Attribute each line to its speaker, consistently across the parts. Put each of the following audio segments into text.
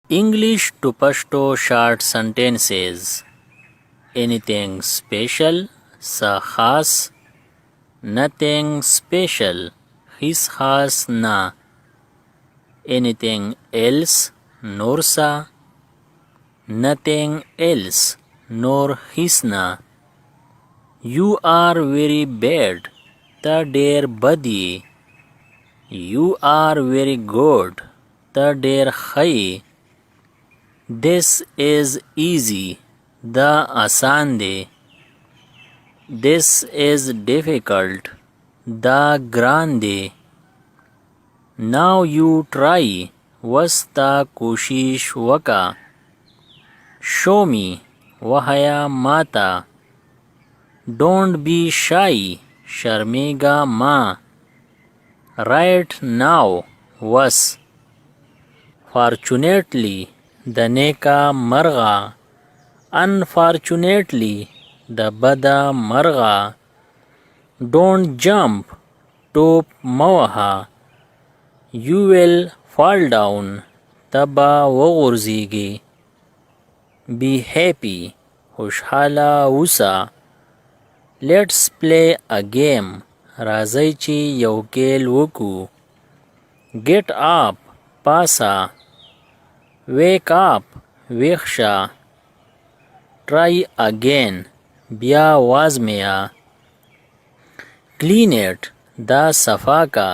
Speaker 1: English to Pashto short sentences. Anything special? सा खास. Nothing special. His खास ना. Anything else? नोर सा. Nothing else. नोर his ना. You are very bad. ता डेर बदी. You are very good. ता डेर खई. This is easy. دا आसान दे. This is difficult. دا گران دے. Now you try. وستا کوشش وکا. Show me. وحیا ماتا. Don't be shy. شرمیگا ما. Right now. وس. Fortunately. د نیکا مرغا. Unfortunately. د بدا مرغا. Don't jump. ټوپ موها. You will fall down. تبا وغورځیږي. Be happy. خوشحاله اوسه. Let's play a game. راځئ چې یو کیل وکو. Get up. پاسا. Wake up. ویښشه. Try again. بیا وازمیا. Clean it. دا صفا کا.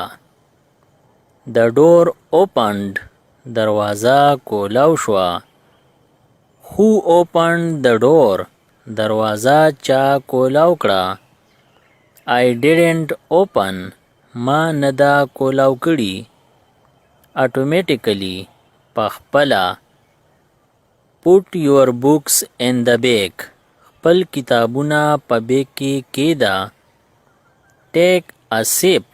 Speaker 1: The door opened. دروازه کولاو شوا. Who opened the door? دروازه چا کولاو کړه. I didn't open. ما ندا کولاو کړي. Automatically. پخپلا. Put your books in the bag. خپل کتابونه په بیگ کې کېدا. Take a sip.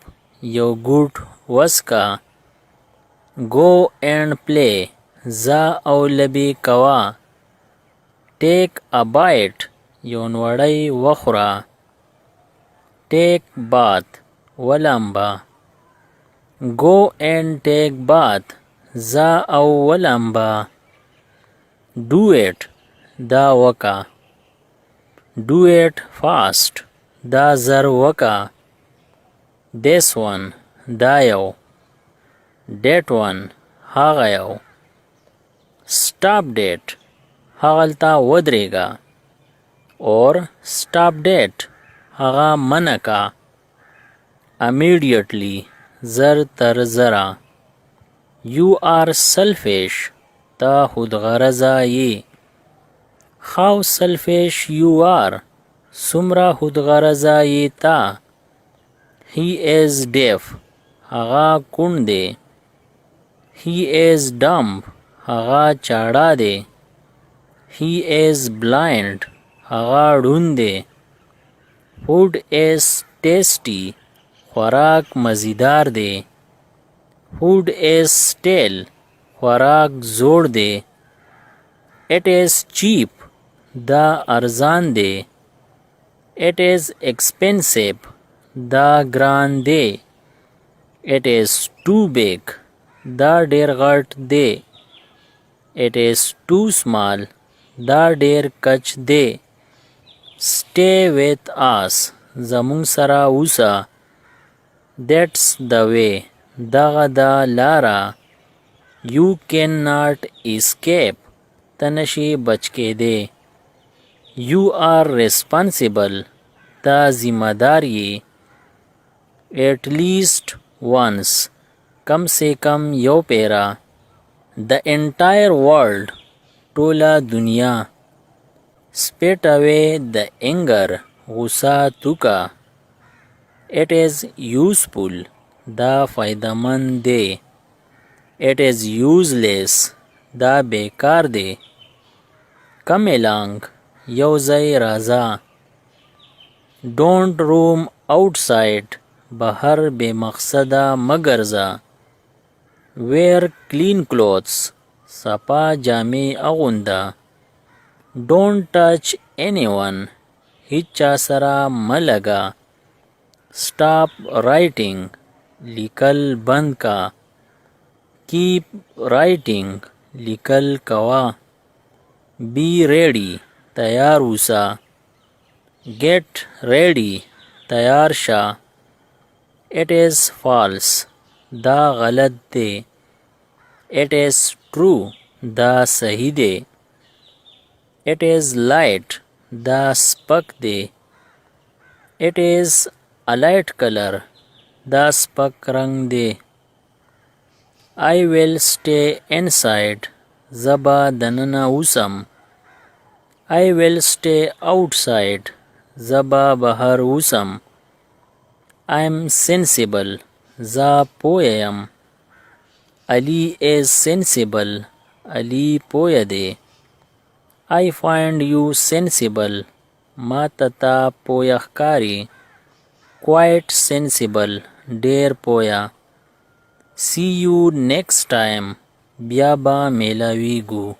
Speaker 1: یو ګوټ وسکا. Go and play. ځه او لبې کوا. Take a bite. یو نوړی وخوره. Take bath. ولامبا. Go and take bath. ځه او ولامبا. Do it. دا وکا. Do it fast. دا زر وکا. This one. دا یو. That one. هاغه یو. Stop that. هغلتا ودرېګا. Or stop that. هغه منکا. Immediately. زر تر زرا. You are selfish. تا خودغرضه یې. How selfish you are. سمرا خودغرضه یې تا. He is deaf. هغه کون دی. He is dumb. هغه چاړه دی. He is blind. هغه ړوند دی. Food is tasty. خوراک مزیدار دی. Food is stale. خوراک زوړ دی. It is cheap. دا ارزان دی. It is expensive. دا ګران دی. It is too big. دا ډیر غټ دی. It is too small. دا ډیر کچ دی. Stay with us. زمون سره اوسه. That's the way. دغه دا لاره. You cannot escape. تنشي بچ کېدی. You are responsible. تا ذمہ دار یې. At least once. کم سے کم یو پیرا. The entire world. ټوله دنیا. Spit away the anger. غصه توکا. It is useful. دا فایدمند دی. It is useless. دا بیکار دی. Come along. یو ځای راځه. Don't roam outside. بهر بے مقصده مګرځه. Wear clean clothes. صفا جامې اغونده. Don't touch anyone. هیچا سره ملګه. Stop writing. لیکل بند کا. Keep writing. لیکل کوا. Be ready, تیار اوسه. Get ready, تیار شه. It is false, دا غلط دی. It is true, دا صحیح دی. It is light, دا سپک دی. It is a light color, دا سپک رنگ دی. I will stay inside, زبا دننه اوسم. I will stay outside, زبا بهر اوسم. I'm sensible, زا پوه یم. Ali is sensible, Ali پوه دی. I find you sensible, ما تتا پوه ښکاری. Quite sensible, ډیر پوه. See you next time, بیا به میلاویږو.